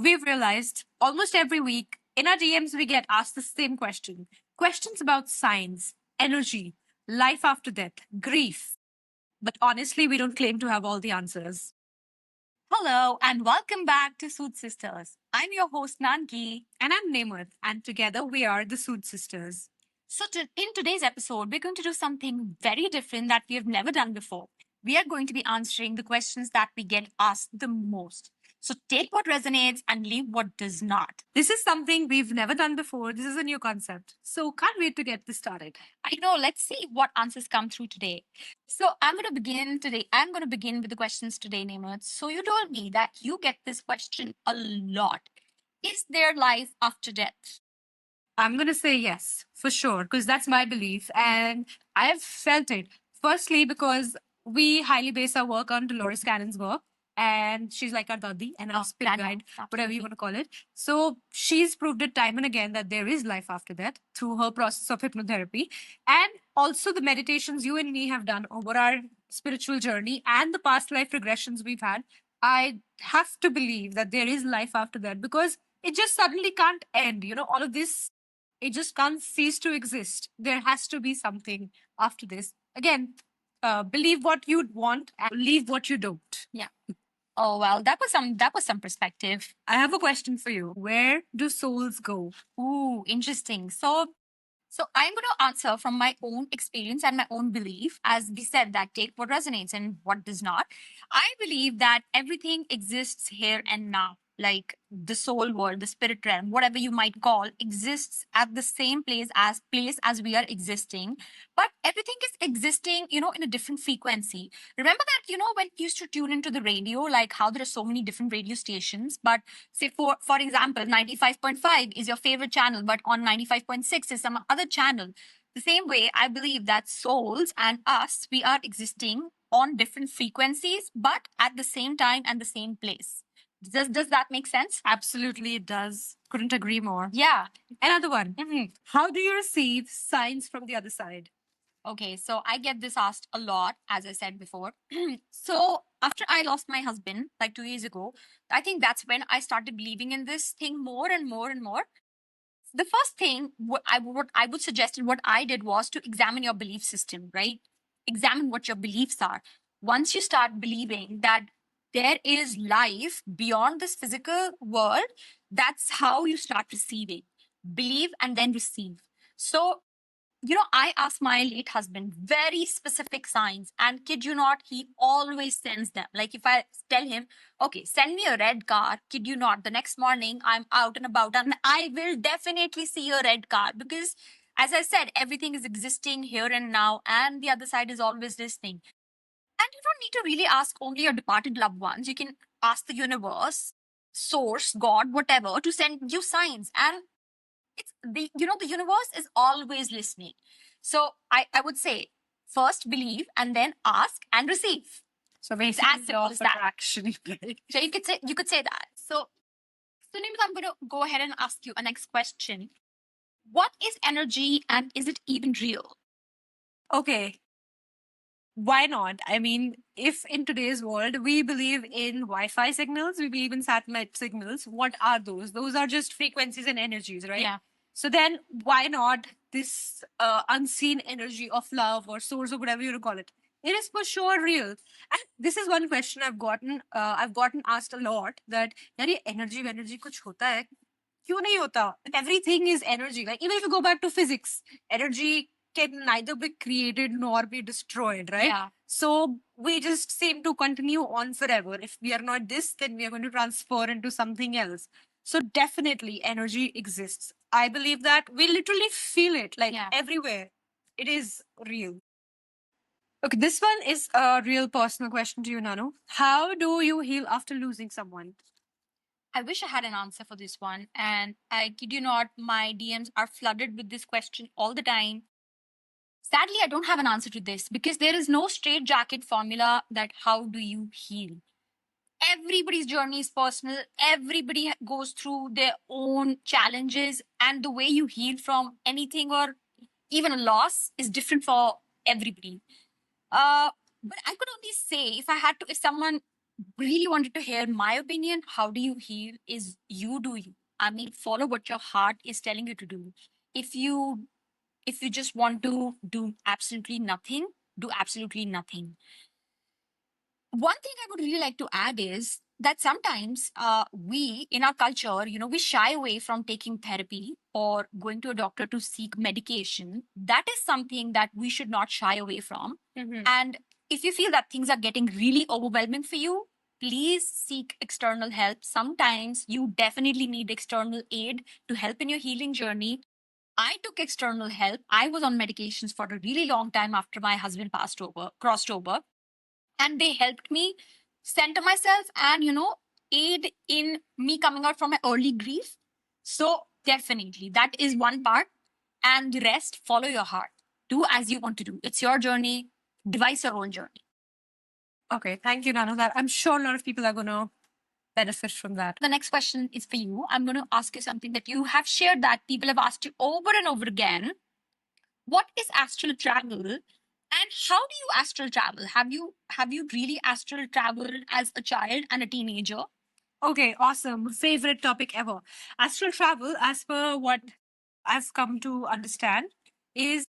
we've realized almost every week in our DMs, we get asked the same question, questions about science, energy, life after death, grief. But honestly, we don't claim to have all the answers. Hello and welcome back to Soothe Sisters. I'm your host Nanki. And I'm Namath, and together we are the Soothe Sisters. In today's episode, we're going to do something very different that we have never done before. We are going to be answering the questions that we get asked the most. So take what resonates and leave what does not. This is something we've never done before. This is a new concept. So can't wait to get this started. I know, let's see what answers come through today. So I'm going to begin today. I'm going to begin with the questions today, Namath. So you told me that you get this question a lot. Is there life after death? I'm going to say yes, for sure, because that's my belief. And I've felt it. Firstly, because we highly base our work on Dolores Cannon's work. And she's like our dadi and our spirit guide, whatever you want to call it. So she's proved it time and again that there is life after that through her process of hypnotherapy. And also the meditations you and me have done over our spiritual journey and the past life regressions we've had. I have to believe that there is life after that because it just suddenly can't end. You know, all of this, it just can't cease to exist. There has to be something after this. Again, believe what you want and leave what you don't. Yeah. Oh well, that was some perspective. I have a question for you. Where do souls go? Ooh, interesting. So I'm going to answer from my own experience and my own belief. As we said, that take what resonates and what does not. I believe that everything exists here and now. Like the soul world, the spirit realm, whatever you might call, exists at the same place as we are existing. But everything is existing, in a different frequency. Remember that, when you used to tune into the radio, like how there are so many different radio stations, but say for example 95.5 is your favorite channel, but on 95.6 is some other channel. The same way, I believe that souls and us, we are existing on different frequencies but at the same time and the same place. Does that make sense? Absolutely, it does. Couldn't agree more. Yeah. Another one. How do you receive signs from the other side? Okay, so I get this asked a lot, as I said before. So after I lost my husband like 2 years ago, I think that's when I started believing in this thing more and more and more. The first thing what I would suggest and what I did was to examine your belief system, right? Examine what your beliefs are. Once you start believing that there is life beyond this physical world, that's how you start receiving. Believe and then receive. So I asked my late husband very specific signs, and kid you not, he always sends them. Like if I tell him, okay, send me a red car, kid you not, the next morning I'm out and about and I will definitely see a red car because, as I said, everything is existing here and now, and the other side is always listening. And you don't need to really ask only your departed loved ones. You can ask the universe, source, God, whatever, to send you signs. And it's the universe is always listening. So I would say first believe and then ask and receive. So It's basically, as simple as that. attraction. So you could say that. So Nimit, I'm going to go ahead and ask you a next question. What is energy and is it even real? Okay. Why not? I mean, if in today's world we believe in Wi-Fi signals, we believe in satellite signals, what are those? Those are just frequencies and energies, right? Yeah. So then why not this unseen energy of love or source or whatever you call it? It is for sure real. And this is one question I've gotten asked a lot that यार ये energy कुछ होता है क्यों नहीं होता? Everything is energy. Like even if you go back to physics, energy can neither be created nor be destroyed, right? Yeah. So we just seem to continue on forever. If we are not this, then we are going to transfer into something else. So definitely energy exists. I believe that we literally feel it like Yeah. everywhere. It is real. Okay, this one is a real personal question to you, Nano. How do you heal after losing someone? I wish I had an answer for this one. And I kid you not, my DMs are flooded with this question all the time. Sadly, I don't have an answer to this because there is no straight jacket formula that how do you heal. Everybody's journey is personal. Everybody goes through their own challenges, and the way you heal from anything or even a loss is different for everybody. But I could only say if someone really wanted to hear my opinion, how do you heal? Is you do you. I mean, follow what your heart is telling you to do. If you if you just want to do absolutely nothing, do absolutely nothing. One thing I would really like to add is that sometimes we in our culture, we shy away from taking therapy or going to a doctor to seek medication. That is something that we should not shy away from. And if you feel that things are getting really overwhelming for you, please seek external help. Sometimes you definitely need external aid to help in your healing journey. I took external help. I was on medications for a really long time after my husband crossed over, and they helped me center myself and aid in me coming out from my early grief. So definitely that is one part, and the rest, follow your heart. Do as you want to do. It's your journey. Devise your own journey. Okay, thank you, Nano. That I'm sure a lot of people are going to benefit from that. The next question is for you. I'm going to ask you something that you have shared that people have asked you over and over again. What is astral travel, and how do you astral travel? Have you really astral traveled as a child and a teenager? Okay, awesome. Favorite topic ever. Astral travel, as per what I've come to understand, is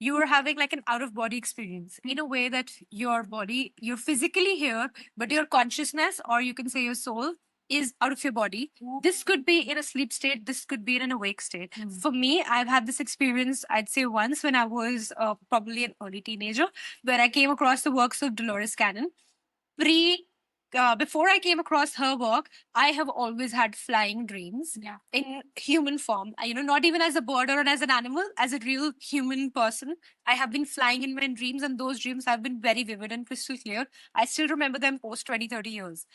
you are having like an out of body experience in a way that your body, you're physically here, but your consciousness, or you can say your soul, is out of your body. This could be in a sleep state, this could be in an awake state. For me, I've had this experience, I'd say once when I was probably an early teenager, where I came across the works of Dolores Cannon. Pre Before I came across her work, I have always had flying dreams. Yeah. In human form. Not even as a bird or as an animal, as a real human person. I have been flying in my dreams, and those dreams have been very vivid and crystal clear. I still remember them post 20, 30 years.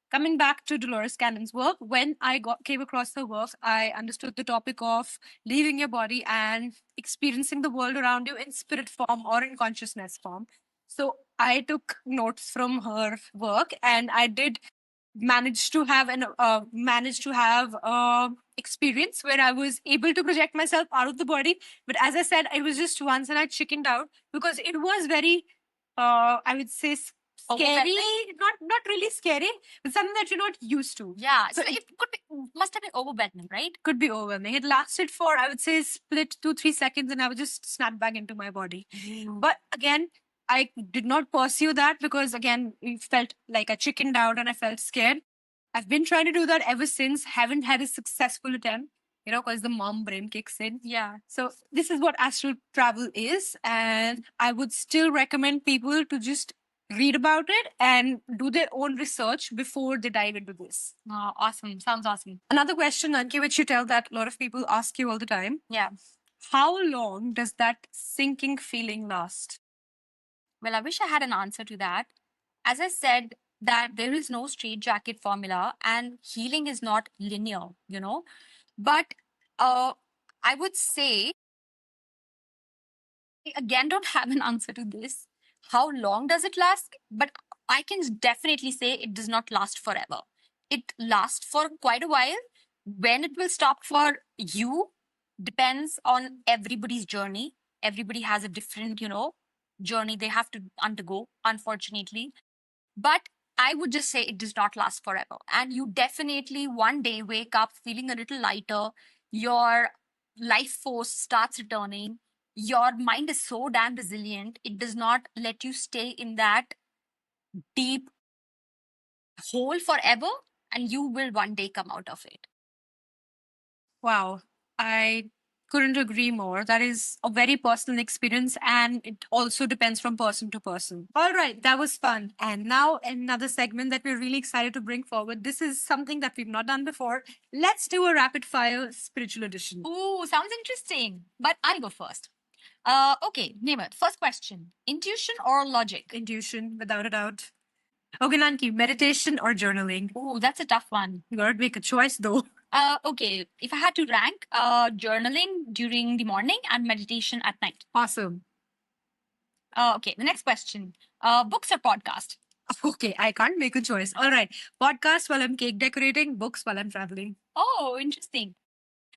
Coming back to Dolores Cannon's work, when came across her work, I understood the topic of leaving your body and experiencing the world around you in spirit form or in consciousness form. So I took notes from her work, and I did manage to have experience where I was able to project myself out of the body. But as I said, it was just once, and I chickened out because it was very, I would say, scary. Not really scary, but something that you're not used to. Yeah. So So it could be, must have been overwhelming, right? Could be overwhelming. It lasted for, I would say, split 2-3 seconds, and I would just snap back into my body. But again, I did not pursue that because, again, it felt like I chickened out and I felt scared. I've been trying to do that ever since. Haven't had a successful attempt, because the mom brain kicks in. Yeah. So this is what astral travel is, and I would still recommend people to just read about it and do their own research before they dive into this. Oh, awesome. Sounds awesome. Another question, Anki, which you tell that a lot of people ask you all the time. Yeah. How long does that sinking feeling last? Well, I wish I had an answer to that. As I said, that there is no straitjacket formula and healing is not linear. But I would say, I again don't have an answer to this. How long does it last? But I can definitely say it does not last forever. It lasts for quite a while. When it will stop for you depends on everybody's journey. Everybody has a different, journey they have to undergo, unfortunately. But I would just say it does not last forever. And you definitely one day wake up feeling a little lighter. Your life force starts returning. Your mind is so damn resilient. It does not let you stay in that deep hole forever. And you will one day come out of it. Wow, I couldn't agree more. That is a very personal experience, and it also depends from person to person. All right, that was fun. And now, another segment that we're really excited to bring forward. This is something that we've not done before. Let's do a rapid fire spiritual edition. Ooh, sounds interesting. But I'll go first. Okay, Nehmat, first question. Intuition or logic? Intuition, without a doubt. Okay, Nanki, meditation or journaling? Ooh, that's a tough one. You gotta make a choice though. Okay, if I had to rank, journaling during the morning and meditation at night. Awesome. Okay, the next question. Books or podcast? Okay, I can't make a choice. All right. Podcast while I'm cake decorating, books while I'm traveling. Oh, interesting.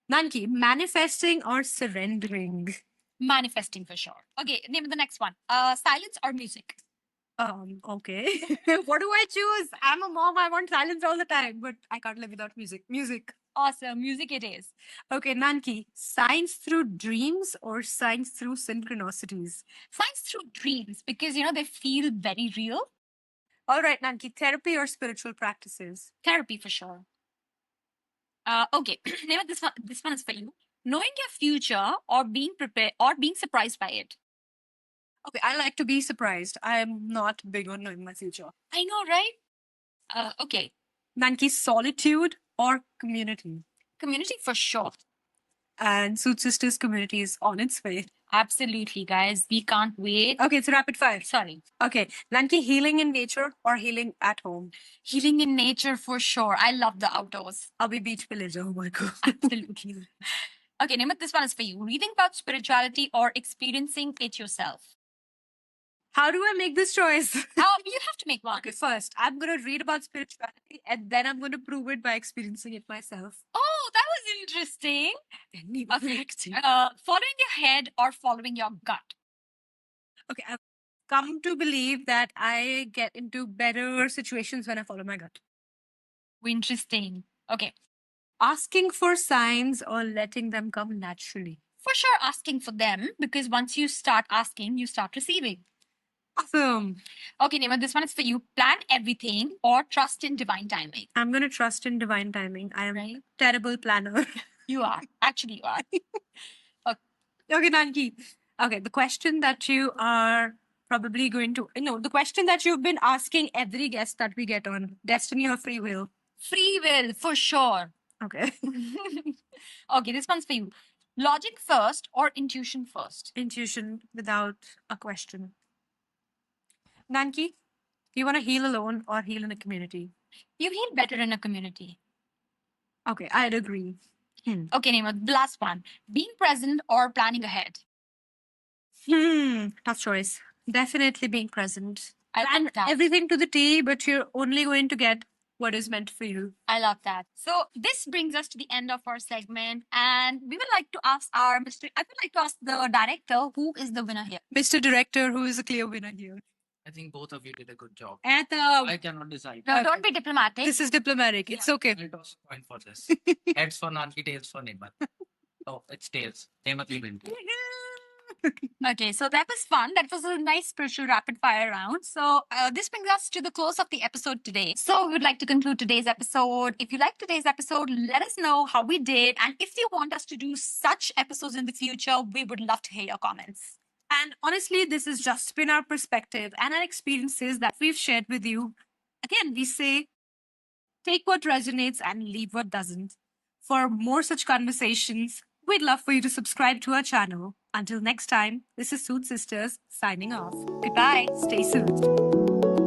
Nanki, manifesting or surrendering? Manifesting for sure. Okay, name the next one. Silence or music? Okay. What do I choose? I'm a mom. I want silence all the time, but I can't live without music. Music. Awesome. Music it is. Okay, Nanki, science through dreams or science through synchronicities? Science through dreams because, they feel very real. All right, Nanki, therapy or spiritual practices? Therapy for sure. Okay. Name it, this one is for you. Knowing your future or being prepared or being surprised by it. Okay, I like to be surprised. I'm not big on knowing my future. I know, right? Okay. Nanki, solitude or community? Community for sure. And Soothe Sisters community is on its way. Absolutely, guys. We can't wait. Okay, it's a rapid fire. Sorry. Okay, Nanki, healing in nature or healing at home? Healing in nature for sure. I love the outdoors. I'll be beach villager. Oh my god. Absolutely. Okay, Nimit, this one is for you. Reading about spirituality or experiencing it yourself. How do I make this choice? You have to make one. Okay, first, I'm going to read about spirituality and then I'm going to prove it by experiencing it myself. Oh, that was interesting. Okay. Following your head or following your gut. Okay, I've come to believe that I get into better situations when I follow my gut. Interesting. Okay. Asking for signs or letting them come naturally? For sure, asking for them because once you start asking, you start receiving. Awesome. Okay, Nima, this one is for you. Plan everything or trust in divine timing. I'm going to trust in divine timing. I am Right? a terrible planner. You are. Actually, you are. Okay, Nanki. Okay, the question that you are probably going to, the question that you've been asking every guest that we get on, destiny or free will? Free will, for sure. Okay. Okay, this one's for you. Logic first or intuition first? Intuition without a question. Nanki, do you want to heal alone or heal in a community? You heal better in a community. Okay, I'd agree. Okay, Nima, the last one. Being present or planning ahead? Tough choice. Definitely being present. I Plan like that. everything to the T, but you're only going to get what is meant for you. I love that. So this brings us to the end of our segment, and we would like to ask I would like to ask the director who is the winner here. Mr. Director, who is a clear winner here? I think both of you did a good job. Atom. I cannot decide. No, Okay. don't be diplomatic. This is diplomatic. It's okay. I'll toss a coin for this. Heads for Nanki, tails for Nemat. Oh, it's tails. Nemat will win. Okay, so that was fun. That was a nice spiritual rapid fire round. So this brings us to the close of the episode today. So we would like to conclude today's episode. If you liked today's episode, let us know how we did. And if you want us to do such episodes in the future, we would love to hear your comments. And honestly, this has just been our perspective and our experiences that we've shared with you. Again, we say take what resonates and leave what doesn't. For more such conversations, we'd love for you to subscribe to our channel. Until next time, this is Soothe Sisters signing off. Goodbye. Stay soothed.